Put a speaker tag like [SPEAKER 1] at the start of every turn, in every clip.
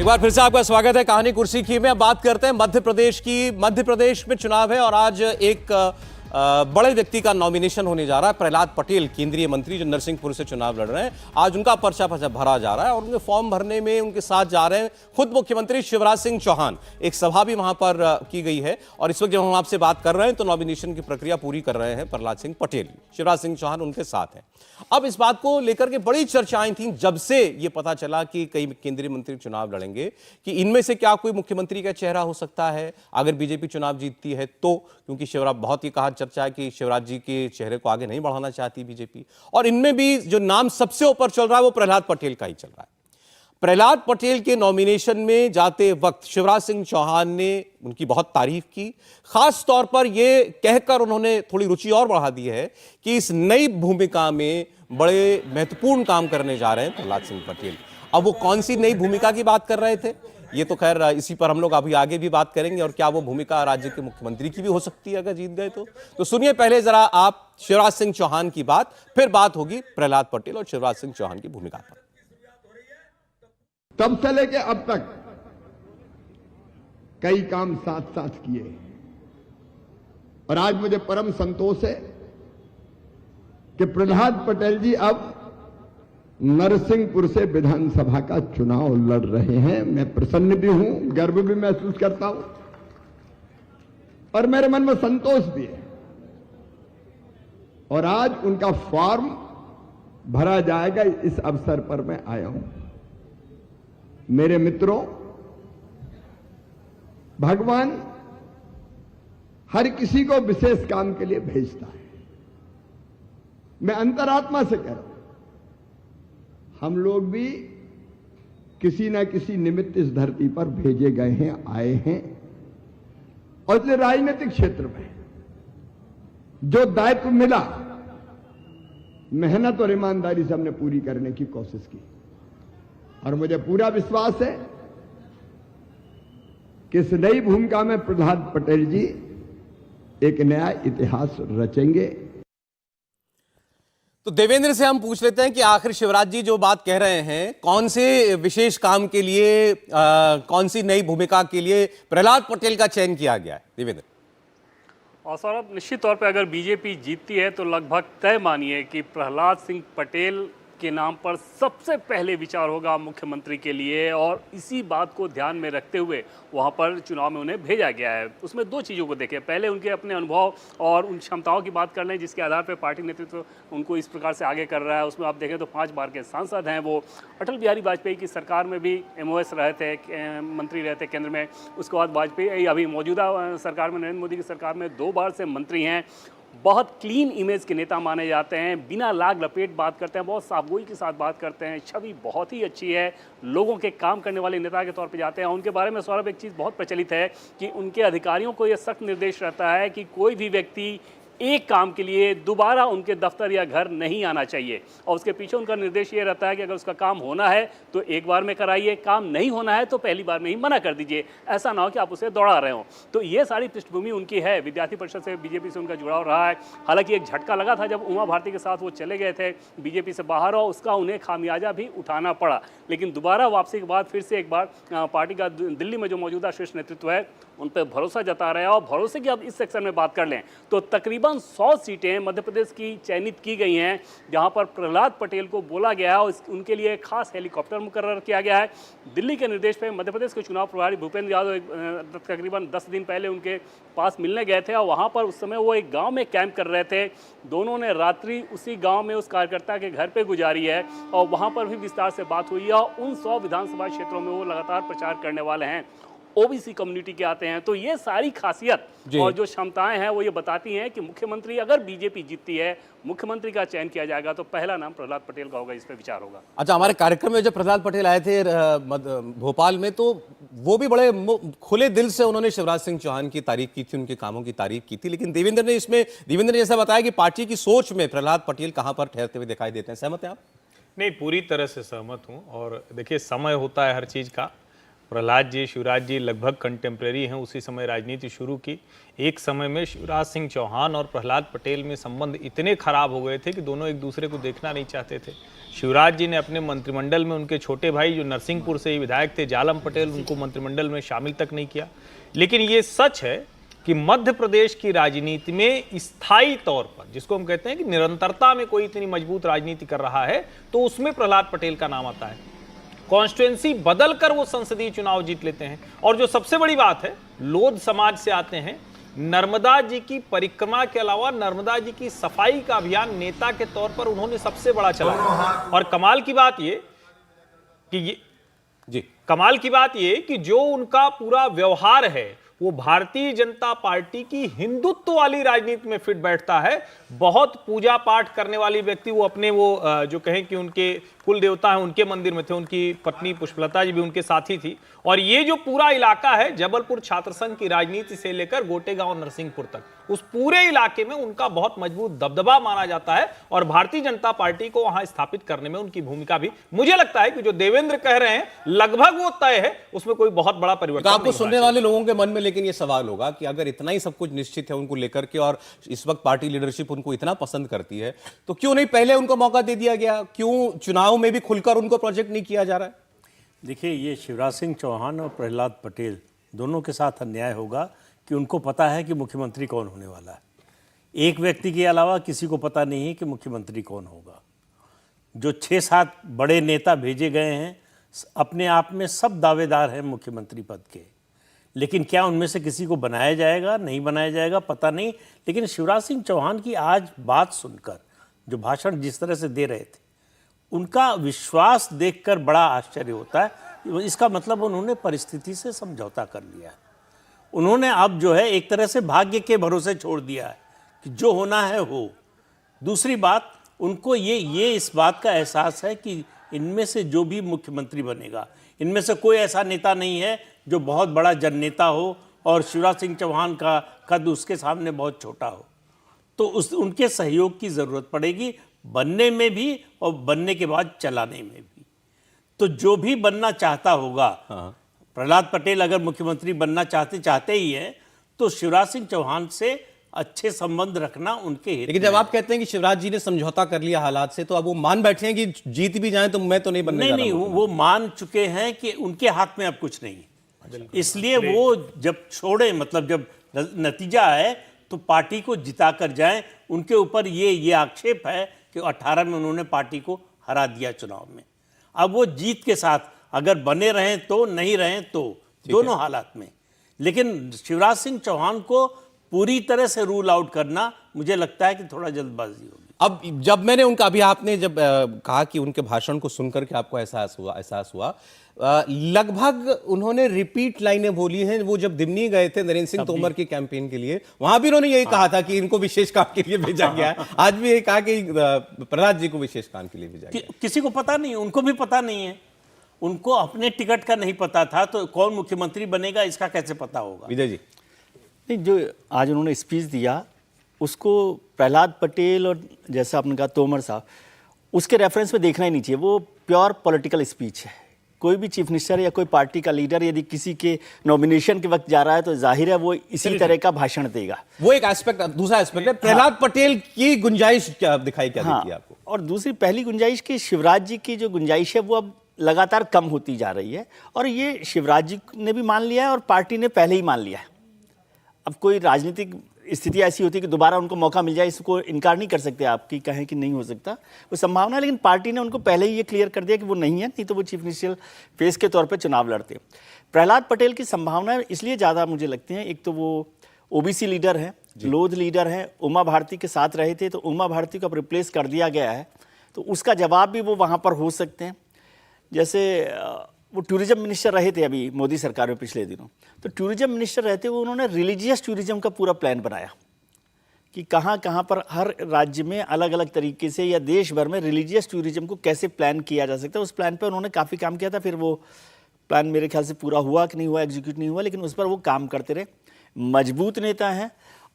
[SPEAKER 1] एक बार फिर से आपका स्वागत है कहानी कुर्सी की में। बात करते हैं मध्य प्रदेश की। मध्य प्रदेश में चुनाव है और आज एक बड़े व्यक्ति का नॉमिनेशन होने जा रहा है। प्रहलाद पटेल, केंद्रीय मंत्री जो नरसिंहपुर से चुनाव लड़ रहे हैं, आज उनका पर्चा भरा जा रहा है और उनके फॉर्म भरने में उनके साथ जा रहे हैं खुद मुख्यमंत्री शिवराज सिंह चौहान। एक सभा भी वहां पर की गई है और इस वक्त जब हम आपसे बात कर रहे हैं तो नॉमिनेशन की प्रक्रिया पूरी कर रहे हैं प्रहलाद सिंह पटेल। शिवराज सिंह चौहान उनके साथ हैं। अब इस बात को लेकर के बड़ी चर्चाएं थी जब से ये पता चला कि कई केंद्रीय मंत्री चुनाव लड़ेंगे कि इनमें से क्या कोई मुख्यमंत्री का चेहरा हो सकता है अगर बीजेपी चुनाव जीतती है तो, क्योंकि शिवराज बहुत ही कहा चर्चा है कि शिवराज जी के चेहरे को आगे नहीं बढ़ाना चाहती बीजेपी। और इनमें भी जो नाम सबसे ऊपर चल रहा है वो प्रहलाद पटेल का ही चल रहा है। प्रहलाद पटेल के नॉमिनेशन में जाते वक्त शिवराज सिंह चौहान ने उनकी बहुत तारीफ की। खास तौर पर यह कहकर उन्होंने थोड़ी रुचि और बढ़ा दी है कि इस नई भूमिका में बड़े महत्वपूर्ण काम करने जा रहे हैं प्रहलाद सिंह पटेल। अब वो कौन सी नई भूमिका की बात कर रहे थे, ये तो खैर इसी पर हम लोग अभी आगे भी बात करेंगे। और क्या वो भूमिका राज्य के मुख्यमंत्री की भी हो सकती है अगर जीत गए तो सुनिए पहले जरा आप शिवराज सिंह चौहान की बात, फिर बात होगी प्रहलाद पटेल और शिवराज सिंह चौहान की भूमिका पर।
[SPEAKER 2] तब से लेके अब तक कई काम साथ साथ किए और आज मुझे परम संतोष है कि प्रहलाद पटेल जी अब नरसिंहपुर से विधानसभा का चुनाव लड़ रहे हैं। मैं प्रसन्न भी हूं, गर्व भी महसूस करता हूं और मेरे मन में संतोष भी है। और आज उनका फॉर्म भरा जाएगा, इस अवसर पर मैं आया हूं। मेरे मित्रों, भगवान हर किसी को विशेष काम के लिए भेजता है। मैं अंतरात्मा से कह रहा हूं, हम लोग भी किसी न किसी निमित्त इस धरती पर भेजे गए हैं, आए हैं। और इसलिए राजनीतिक क्षेत्र में जो दायित्व मिला, मेहनत और ईमानदारी से हमने पूरी करने की कोशिश की और मुझे पूरा विश्वास है कि इस नई भूमिका में प्रहलाद पटेल जी एक नया इतिहास रचेंगे।
[SPEAKER 1] तो देवेंद्र से हम पूछ लेते हैं कि आखिर शिवराज जी जो बात कह रहे हैं, कौन से विशेष काम के लिए, कौन सी नई भूमिका के लिए प्रहलाद पटेल का चयन किया गया है देवेंद्र?
[SPEAKER 3] और सौरभ, निश्चित तौर पे अगर बीजेपी जीतती है तो लगभग तय मानिए कि प्रहलाद सिंह पटेल के नाम पर सबसे पहले विचार होगा मुख्यमंत्री के लिए। और इसी बात को ध्यान में रखते हुए वहां पर चुनाव में उन्हें भेजा गया है। उसमें दो चीज़ों को देखें, पहले उनके अपने अनुभव और उन क्षमताओं की बात कर लें जिसके आधार पर पार्टी नेतृत्व उनको इस प्रकार से आगे कर रहा है। उसमें आप देखें तो 5 बार के सांसद हैं वो। अटल बिहारी वाजपेयी की सरकार में भी MOS रहे थे, मंत्री रहे थे केंद्र में। उसके बाद वाजपेयी अभी मौजूदा सरकार में, नरेंद्र मोदी की सरकार में 2 बार से मंत्री हैं। बहुत क्लीन इमेज के नेता माने जाते हैं, बिना लाग लपेट बात करते हैं, बहुत साफगोई के साथ बात करते हैं, छवि बहुत ही अच्छी है, लोगों के काम करने वाले नेता के तौर पे जाते हैं। उनके बारे में सौरभ एक चीज़ बहुत प्रचलित है कि उनके अधिकारियों को यह सख्त निर्देश रहता है कि कोई भी व्यक्ति एक काम के लिए दोबारा उनके दफ्तर या घर नहीं आना चाहिए। और उसके पीछे उनका निर्देश ये रहता है कि अगर उसका काम होना है तो एक बार में कराइए, काम नहीं होना है तो पहली बार में ही मना कर दीजिए। ऐसा ना हो कि आप उसे दौड़ा रहे हो। तो ये सारी पृष्ठभूमि उनकी है। विद्यार्थी परिषद से बीजेपी से उनका जुड़ाव रहा है। हालांकि एक झटका लगा था जब उमा भारती के साथ वो चले गए थे बीजेपी से बाहर, और उसका उन्हें खामियाजा भी उठाना पड़ा। लेकिन दोबारा वापसी के बाद फिर से एक बार पार्टी का दिल्ली में जो मौजूदा शीर्ष नेतृत्व है उन पर भरोसा जता रहे हैं। और भरोसे की अब इस सेक्शन में बात कर लें तो तकरीबन 100 सीटें मध्य प्रदेश की चयनित की गई हैं जहां पर प्रहलाद पटेल को बोला गया है और उनके लिए खास हेलीकॉप्टर मुकर्रर किया गया है। दिल्ली के निर्देश पर मध्य प्रदेश के चुनाव प्रभारी भूपेंद्र यादव तकरीबन 10 दिन पहले उनके पास मिलने गए थे और वहां पर उस समय वो एक गांव में कैंप कर रहे थे। दोनों ने रात्रि उसी गांव में उस कार्यकर्ता के घर पे गुजारी है और वहां पर भी विस्तार से बात हुई है। और उन 100 विधानसभा क्षेत्रों में वो लगातार प्रचार करने वाले हैं। ओबीसी कम्युनिटी के आते हैं। तो ये सारी खासियत और जो क्षमताएं हैं वो ये बताती हैं कि मुख्यमंत्री, अगर बीजेपी जीतती है, मुख्यमंत्री का चयन किया जाएगा तो पहला नाम प्रहलाद पटेल का होगा। इस पर विचार होगा।
[SPEAKER 1] अच्छा, हमारे कार्यक्रम में जब प्रहलाद पटेल आए थे भोपाल में, तो वो भी बड़े खुले दिल से उन्होंने शिवराज सिंह चौहान की तारीफ की थी, उनके कामों की तारीफ की थी। लेकिन देवेंद्र ने जैसा बताया कि पार्टी की सोच में प्रहलाद पटेल कहां पर ठहरते हुए दिखाई देते हैं। सहमत हैं आप?
[SPEAKER 4] नहीं, पूरी तरह से सहमत हूं। और देखिए, समय होता है हर चीज का। प्रहलाद जी, शिवराज जी लगभग कंटेम्प्रेरी हैं, उसी समय राजनीति शुरू की। एक समय में शिवराज सिंह चौहान और प्रहलाद पटेल में संबंध इतने खराब हो गए थे कि दोनों एक दूसरे को देखना नहीं चाहते थे। शिवराज जी ने अपने मंत्रिमंडल में उनके छोटे भाई जो नरसिंहपुर से ही विधायक थे, जालम पटेल, उनको मंत्रिमंडल में शामिल तक नहीं किया। लेकिन ये सच है कि मध्य प्रदेश की राजनीति में स्थायी तौर पर, जिसको हम कहते हैं कि निरंतरता में कोई इतनी मजबूत राजनीति कर रहा है, तो उसमें प्रहलाद पटेल का नाम आता है। कॉन्स्टिट्यूएंसी बदलकर वो संसदीय चुनाव जीत लेते हैं। और जो सबसे बड़ी बात है, लोध समाज से आते हैं। नर्मदा जी की परिक्रमा के अलावा नर्मदा जी की सफाई का अभियान नेता के तौर पर उन्होंने सबसे बड़ा चलाया। और कमाल की बात ये कि जो उनका पूरा व्यवहार है वो भारतीय जनता पार्टी की हिंदुत्व वाली राजनीति में फिट बैठता है। बहुत पूजा पाठ करने वाली व्यक्ति, वो अपने जो कहें कि उनके कुल देवता हैं उनके मंदिर में थे, उनकी पत्नी पुष्पलता जी भी उनके साथी थी। और ये जो पूरा इलाका है, जबलपुर छात्र संघ की राजनीति से लेकर गोटेगांव नरसिंहपुर तक, उस पूरे इलाके में उनका बहुत मजबूत दबदबा माना जाता है। और भारतीय जनता पार्टी को वहां स्थापित करने में उनकी भूमिका भी, मुझे लगता है कि जो देवेंद्र कह रहे हैं लगभग वो तय है, उसमें कोई बहुत बड़ा परिवर्तन
[SPEAKER 1] तो आपको सुनने वाले लोगों के मन में लेकिन ये सवाल होगा कि अगर इतना ही सब कुछ निश्चित है उनको लेकर के और इस वक्त पार्टी लीडरशिप उनको इतना पसंद करती है, तो क्यों नहीं पहले उनको मौका दे दिया गया? क्यों चुनाव में भी खुलकर उनको प्रोजेक्ट नहीं किया जा रहा है?
[SPEAKER 5] देखिए, ये शिवराज सिंह चौहान और प्रहलाद पटेल दोनों के साथ अन्याय होगा कि उनको पता है कि मुख्यमंत्री कौन होने वाला है। एक व्यक्ति के अलावा किसी को पता नहीं है कि मुख्यमंत्री कौन होगा। जो 6-7 बड़े नेता भेजे गए हैं, अपने आप में सब दावेदार हैं मुख्यमंत्री पद के, लेकिन क्या उनमें से किसी को बनाया जाएगा, नहीं बनाया जाएगा, पता नहीं। लेकिन शिवराज सिंह चौहान की आज बात सुनकर, जो भाषण जिस तरह से दे रहे थे, उनका विश्वास देखकर बड़ा आश्चर्य होता है। इसका मतलब उन्होंने परिस्थिति से समझौता कर लिया है। उन्होंने अब जो है एक तरह से भाग्य के भरोसे छोड़ दिया है कि जो होना है हो। दूसरी बात, उनको ये इस बात का एहसास है कि इनमें से जो भी मुख्यमंत्री बनेगा, इनमें से कोई ऐसा नेता नहीं है जो बहुत बड़ा जननेता हो और शिवराज सिंह चौहान का कद उसके सामने बहुत छोटा हो। तो उनके सहयोग की ज़रूरत पड़ेगी, बनने में भी और बनने के बाद चलाने में भी। तो जो भी बनना चाहता होगा, प्रहलाद पटेल अगर मुख्यमंत्री बनना चाहते ही है, तो शिवराज सिंह चौहान से अच्छे संबंध रखना उनके हित।
[SPEAKER 1] लेकिन जब आप कहते हैं कि शिवराज जी ने समझौता कर लिया हालात से, तो अब वो मान बैठे हैं कि जीत भी जाए तो मैं तो नहीं बनने जा रहा।
[SPEAKER 5] नहीं, वो मान चुके हैं कि उनके हाथ में अब कुछ नहीं है। इसलिए वो जब छोड़े, मतलब जब नतीजा आए तो पार्टी को जिता कर जाएं। उनके ऊपर ये आक्षेप है कि 18 में उन्होंने पार्टी को हरा दिया चुनाव में। अब वो जीत के साथ अगर बने रहें तो, नहीं रहें तो, दोनों हालात में। लेकिन शिवराज सिंह चौहान को पूरी तरह से रूल आउट करना, मुझे लगता है कि थोड़ा जल्दबाजी होगी।
[SPEAKER 1] अब जब मैंने उनका, अभी आपने जब कहा कि उनके भाषण को सुनकर के आपको एहसास हुआ, लगभग उन्होंने रिपीट लाइनें बोली हैं। वो जब दिमनी गए थे नरेंद्र सिंह तोमर की कैंपेन के लिए, वहां भी उन्होंने यही कहा था कि इनको विशेष काम के लिए भेजा गया है। आज भी यही कहा कि प्रहलाद जी को विशेष काम के लिए भेजा गया।
[SPEAKER 5] किसी को पता नहीं, उनको भी पता नहीं है। उनको अपने टिकट का नहीं पता था, तो कौन मुख्यमंत्री बनेगा इसका कैसे पता होगा?
[SPEAKER 1] विजय जी,
[SPEAKER 6] नहीं, जो आज उन्होंने स्पीच दिया उसको प्रहलाद पटेल और जैसा आपने कहा तोमर साहब, उसके रेफरेंस में देखना ही नहीं चाहिए। वो प्योर पॉलिटिकल स्पीच है। कोई भी चीफ मिनिस्टर या कोई पार्टी का लीडर यदि किसी के नॉमिनेशन के वक्त जा रहा है तो जाहिर है वो इसी तरह का भाषण देगा।
[SPEAKER 1] वो एक एस्पेक्ट। दूसरा एस्पेक्ट है प्रहलाद पटेल की गुंजाइश क्या दिखाई, क्या देती है आपको?
[SPEAKER 6] और दूसरी पहली गुंजाइश कि शिवराज जी की जो गुंजाइश है वो अब लगातार कम होती जा रही है, और ये शिवराज जी ने भी मान लिया है और पार्टी ने पहले ही मान लिया है। अब कोई राजनीतिक स्थिति ऐसी होती है कि दोबारा उनको मौका मिल जाए, इसको इनकार नहीं कर सकते आप कि कहें कि नहीं हो सकता, वो संभावना है। लेकिन पार्टी ने उनको पहले ही ये क्लियर कर दिया कि वो नहीं है, नहीं तो वो चीफ मिनिस्टर फेस के तौर पे चुनाव लड़ते। प्रहलाद पटेल की संभावना इसलिए ज़्यादा मुझे लगती हैं, एक तो वो ओबीसी लीडर हैं, लोध लीडर हैं, उमा भारती के साथ रहे थे, तो उमा भारती को अब रिप्लेस कर दिया गया है, तो उसका जवाब भी वो वहाँ पर हो सकते हैं। जैसे वो टूरिज्म मिनिस्टर रहे थे अभी मोदी सरकार में पिछले दिनों, तो टूरिज्म मिनिस्टर रहते हुए उन्होंने रिलीजियस टूरिज्म का पूरा प्लान बनाया कि कहाँ कहाँ पर हर राज्य में अलग अलग तरीके से या देश भर में रिलीजियस टूरिज्म को कैसे प्लान किया जा सकता है। उस प्लान पर उन्होंने काफ़ी काम किया था। फिर वो प्लान मेरे ख्याल से पूरा हुआ कि नहीं हुआ, एग्जीक्यूट नहीं हुआ, लेकिन उस पर वो काम करते रहे। मजबूत नेता हैं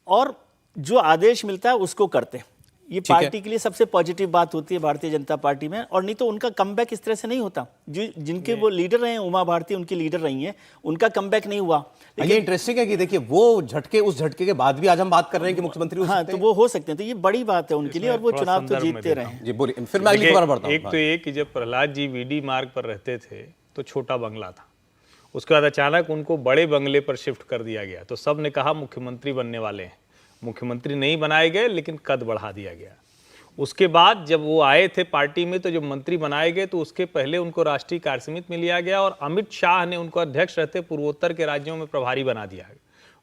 [SPEAKER 6] और जो आदेश मिलता है उसको करते हैं। ये
[SPEAKER 1] ठीक है।
[SPEAKER 6] पार्टी के लिए सबसे पॉजिटिव बात होती है भारतीय जनता पार्टी में, और नहीं तो उनका कमबैक इस तरह से नहीं होता। जो जिनके वो लीडर रहे हैं, उमा भारती उनकी लीडर रही हैं, उनका कमबैक नहीं हुआ।
[SPEAKER 1] ये इंटरेस्टिंग है कि देखिए वो झटके, उस झटके के बाद भी आज हम बात कर रहे हैं कि मुख्यमंत्री हो
[SPEAKER 6] हाँ,
[SPEAKER 1] सकते
[SPEAKER 6] तो
[SPEAKER 1] हैं।
[SPEAKER 6] वो हो सकते हैं, तो ये बड़ी बात है उनके लिए, और वो
[SPEAKER 4] थोड़ा
[SPEAKER 6] चुनाव तो
[SPEAKER 4] संदर्भ में
[SPEAKER 6] जीतते
[SPEAKER 4] देता
[SPEAKER 6] रहे हैं।
[SPEAKER 1] जी बोलिए, फिर मैं अगली
[SPEAKER 4] देखिए,
[SPEAKER 1] खबर बढ़ता हूँ।
[SPEAKER 4] एक तो ये कि जब प्रहलाद जी वीडी मार्ग पर रहते थे तो छोटा बंगला था, उसके बाद अचानक उनको बड़े बंगले पर शिफ्ट कर दिया गया, तो सब ने कहा मुख्यमंत्री बनने वाले हैं। मुख्यमंत्री नहीं बनाए गए, लेकिन कद बढ़ा दिया गया। उसके बाद जब वो आए थे पार्टी में, तो जब मंत्री बनाए गए तो उसके पहले उनको राष्ट्रीय कार्य समिति में लिया गया और अमित शाह ने उनको अध्यक्ष रहते पूर्वोत्तर के राज्यों में प्रभारी बना दिया।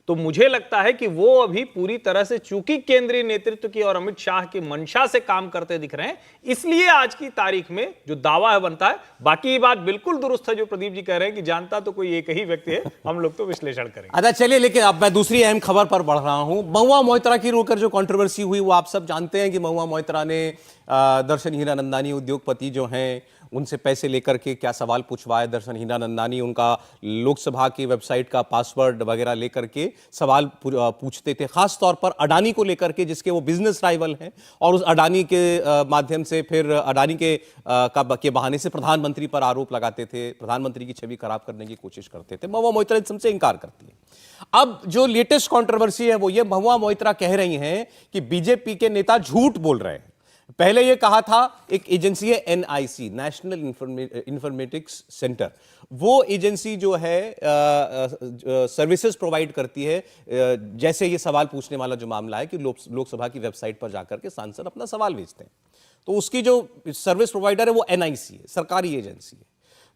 [SPEAKER 4] तो मुझे लगता है कि वो अभी पूरी तरह से, चूंकि केंद्रीय नेतृत्व की और अमित शाह की मंशा से काम करते दिख रहे हैं, इसलिए आज की तारीख में जो दावा है बनता है। बाकी ये बात बिल्कुल दुरुस्त है जो प्रदीप जी कह रहे हैं कि जानता तो कोई एक ही व्यक्ति है, हम लोग तो विश्लेषण करेंगे।
[SPEAKER 1] अच्छा चलिए, लेकिन अब मैं दूसरी अहम खबर पर बढ़ रहा हूं। महुआ मोइत्रा की रोकर जो कंट्रोवर्सी हुई, वो आप सब जानते हैं कि महुआ मोइत्रा ने दर्शन हीरानंदानी उद्योगपति जो हैं उनसे पैसे लेकर के क्या सवाल पूछवाए। दर्शन हीरानंदानी उनका लोकसभा की वेबसाइट का पासवर्ड वगैरह लेकर के सवाल पूछते थे, खास तौर पर अडानी को लेकर के, जिसके वो बिजनेस राइवल हैं, और उस अडानी के माध्यम से फिर अडानी के बहाने से प्रधानमंत्री पर आरोप लगाते थे, प्रधानमंत्री की छवि खराब करने की कोशिश करते थे। महुआ मोइत्रा इससे इनकार करती है। अब जो लेटेस्ट कंट्रोवर्सी है वो ये, महुआ मोइत्रा कह रही हैं कि बीजेपी के नेता झूठ बोल रहे हैं। पहले ये कहा था, एक एजेंसी है एनआईसी, नेशनल इंफॉर्मेटिक्स सेंटर, वो एजेंसी जो है सर्विसेज प्रोवाइड करती है। जैसे ये सवाल पूछने वाला जो मामला है कि लोकसभा की वेबसाइट पर जाकर के सांसद अपना सवाल भेजते हैं, तो उसकी जो सर्विस प्रोवाइडर है वो एनआईसी है, सरकारी एजेंसी है।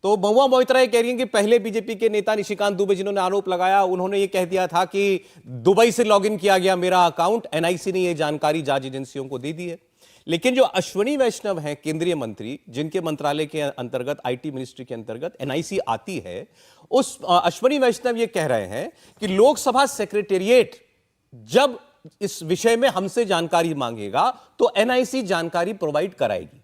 [SPEAKER 1] तो महुआ मोइत्रा ये कह रही हैं कि पहले बीजेपी के नेता निशिकांत दुबे जिन्होंने आरोप लगाया, उन्होंने ये कह दिया था कि दुबई से लॉगिन किया गया मेरा अकाउंट, एनआईसी ने ये जानकारी जांच एजेंसियों को दे दी है। लेकिन जो अश्विनी वैष्णव हैं केंद्रीय मंत्री, जिनके मंत्रालय के अंतर्गत, आईटी मिनिस्ट्री के अंतर्गत एनआईसी आती है, उस अश्विनी वैष्णव ये कह रहे हैं कि लोकसभा सेक्रेटेरिएट जब इस विषय में हमसे जानकारी मांगेगा तो एनआईसी जानकारी प्रोवाइड कराएगी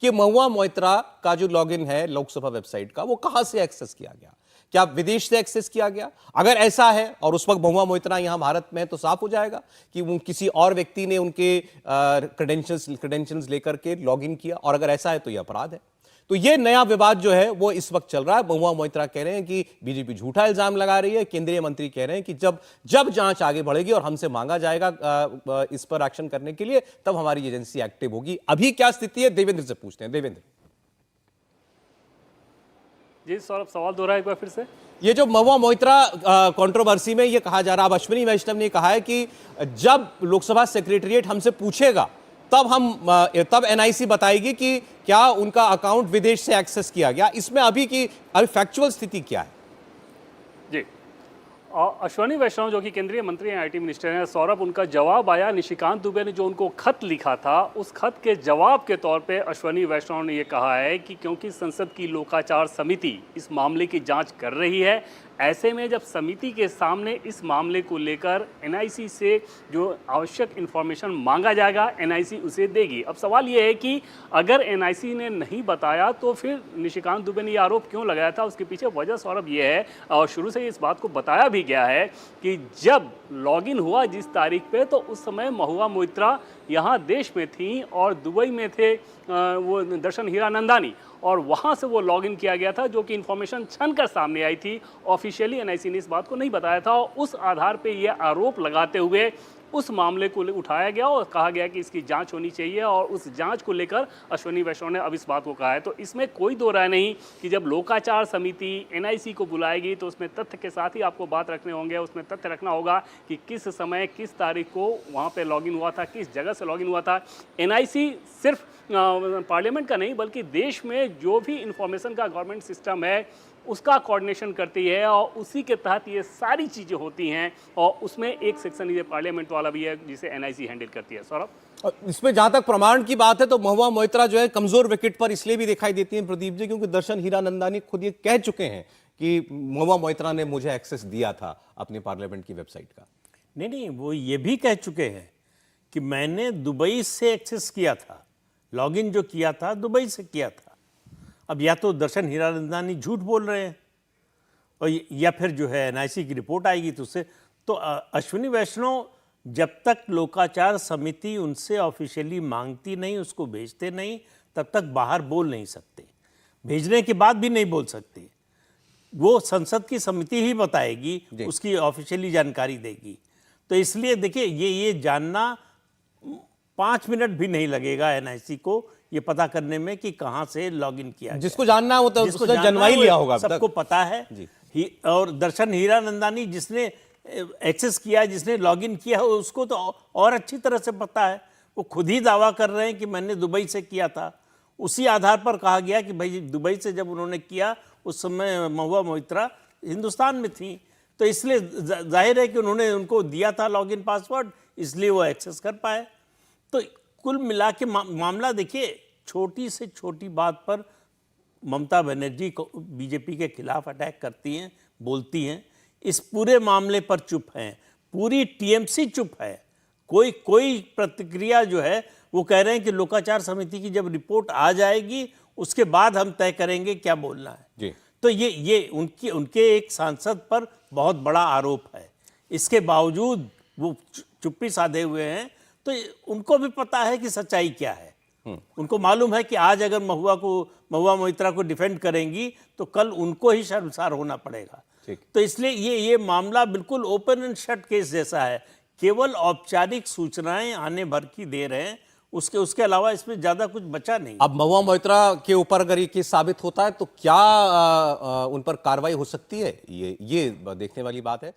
[SPEAKER 1] कि महुआ मोइत्रा का जो लॉगिन है लोकसभा वेबसाइट का, वो कहां से एक्सेस किया गया, क्या विदेश से एक्सेस किया गया। अगर ऐसा है और उस वक्त महुआ मोइत्रा यहां भारत में है, तो साफ हो जाएगा कि वो किसी और व्यक्ति ने उनके क्रेडेंशियल्स लेकर के लॉगिन किया, और अगर ऐसा है तो यह अपराध है। तो यह नया विवाद जो है वो इस वक्त चल रहा है। महुआ मोइत्रा कह रहे हैं कि बीजेपी झूठा इल्जाम लगा रही है, केंद्रीय मंत्री कह रहे हैं कि जब जांच आगे बढ़ेगी और हमसे मांगा जाएगा इस पर एक्शन करने के लिए, तब हमारी एजेंसी एक्टिव होगी। अभी क्या स्थिति है, देवेंद्र से पूछते हैं। देवेंद्र
[SPEAKER 3] जी सौरभ, सवाल दोहराए एक बार फिर से।
[SPEAKER 1] ये जो महुआ मोइत्रा कंट्रोवर्सी में ये कहा जा रहा है, अब अश्विनी वैष्णव ने कहा है कि जब लोकसभा सेक्रेटेरिएट हमसे पूछेगा तब एनआईसी बताएगी कि क्या उनका अकाउंट विदेश से एक्सेस किया गया। इसमें अभी फैक्चुअल स्थिति क्या है?
[SPEAKER 3] जी, अश्विनी वैष्णव जो कि केंद्रीय मंत्री हैं, आईटी मिनिस्टर हैं, सौरभ, उनका जवाब आया निशिकांत दुबे ने जो उनको खत लिखा था, उस खत के जवाब के तौर पे अश्विनी वैष्णव ने ये कहा है कि क्योंकि संसद की लोकाचार समिति इस मामले की जांच कर रही है, ऐसे में जब समिति के सामने इस मामले को लेकर एनआईसी से जो आवश्यक इन्फॉर्मेशन मांगा जाएगा, एनआईसी उसे देगी। अब सवाल ये है कि अगर एनआईसी ने नहीं बताया तो फिर निशिकांत दुबे ने ये आरोप क्यों लगाया था, उसके पीछे वजह सौरभ ये है, और शुरू से इस बात को बताया भी गया है कि जब लॉगिन हुआ जिस तारीख पे, तो उस समय महुआ मोइत्रा यहाँ देश में थी और दुबई में थे वो दर्शन हीरानंदानी, और वहाँ से वो लॉगिन किया गया था, जो कि इन्फॉर्मेशन छनकर सामने आई थी। ऑफिशियली एनआईसी ने इस बात को नहीं बताया था, और उस आधार पे ये आरोप लगाते हुए उस मामले को उठाया गया और कहा गया कि इसकी जांच होनी चाहिए, और उस जांच को लेकर अश्विनी वैष्णव ने अब इस बात को कहा है। तो इसमें कोई दो राय नहीं कि जब लोकाचार समिति एनआईसी को बुलाएगी तो उसमें तथ्य के साथ ही आपको बात रखने होंगे, उसमें तथ्य रखना होगा कि किस समय किस तारीख को वहाँ पे लॉगिन हुआ था, किस जगह से लॉगिन हुआ था। एनआईसी सिर्फ पार्लियामेंट का नहीं बल्कि देश में जो भी इंफॉर्मेशन का गवर्नमेंट सिस्टम है उसका कोऑर्डिनेशन करती है, और उसी के तहत ये सारी चीज़ें होती हैं, और उसमें एक सेक्शन ये पार्लियामेंट वाला भी है जिसे एनआईसी हैंडल करती है। सौरभ,
[SPEAKER 1] इसमें जहां तक प्रमाण की बात है तो महुआ मोइत्रा जो है कमजोर विकेट पर इसलिए भी दिखाई देती हैं प्रदीप जी, क्योंकि दर्शन हीरानंदानी खुद ये कह चुके हैं कि महुआ मोइत्रा ने मुझे एक्सेस दिया था अपने पार्लियामेंट की वेबसाइट का।
[SPEAKER 5] नहीं, वो ये भी कह चुके हैं कि मैंने दुबई से एक्सेस किया था, लॉगिन जो किया था दुबई से किया था। अब या तो दर्शन हीरानंदानी झूठ बोल रहे हैं, और या फिर जो है एनआईसी की रिपोर्ट आएगी तो उससे तो अश्विनी वैष्णव जब तक लोकाचार समिति उनसे ऑफिशियली मांगती नहीं, उसको भेजते नहीं, तब तक बाहर बोल नहीं सकते, भेजने के बाद भी नहीं बोल सकते। वो संसद की समिति ही बताएगी, उसकी ऑफिशियली जानकारी देगी। तो इसलिए देखिए ये जानना 5 मिनट भी नहीं लगेगा एनआईसी को ये पता करने में कि कहां से लॉगिन किया।
[SPEAKER 1] जिसको जानना है वो तो उसने जनवाई लिया होगा,
[SPEAKER 5] सबको पता है। और दर्शन हीरानंदानी जिसने एक्सेस किया, जिसने लॉगिन किया, उसको तो और अच्छी तरह से पता है। वो खुद ही दावा कर रहे हैं कि मैंने दुबई से किया था। उसी आधार पर कहा गया कि भाई दुबई से जब उन्होंने किया उस समय महुआ मोइत्रा हिंदुस्तान में थी, तो इसलिए जाहिर है कि उन्होंने उनको दिया था लॉगिन पासवर्ड, इसलिए वो एक्सेस कर पाए। तो कुल मिला के मामला देखिए, छोटी से छोटी बात पर ममता बनर्जी को बीजेपी के खिलाफ अटैक करती हैं, बोलती हैं। इस पूरे मामले पर चुप हैं, पूरी टीएमसी चुप है। कोई प्रतिक्रिया जो है वो कह रहे हैं कि लोकाचार समिति की जब रिपोर्ट आ जाएगी उसके बाद हम तय करेंगे क्या बोलना है
[SPEAKER 1] जी।
[SPEAKER 5] तो ये उनके एक सांसद पर बहुत बड़ा आरोप है। इसके बावजूद वो चुप्पी साधे हुए हैं। तो उनको भी पता है कि सच्चाई क्या है। उनको मालूम है कि आज अगर महुआ मोइत्रा को डिफेंड करेंगी तो कल उनको ही शर्मसार होना पड़ेगा। तो इसलिए ये मामला बिल्कुल ओपन एंड शट केस जैसा है। केवल औपचारिक सूचनाएं आने भर की दे रहे हैं, उसके अलावा इसमें ज्यादा कुछ बचा नहीं।
[SPEAKER 1] अब महुआ मोइत्रा के ऊपर अगर ये केस साबित होता है तो क्या उन पर कार्रवाई हो सकती है, ये देखने वाली बात है।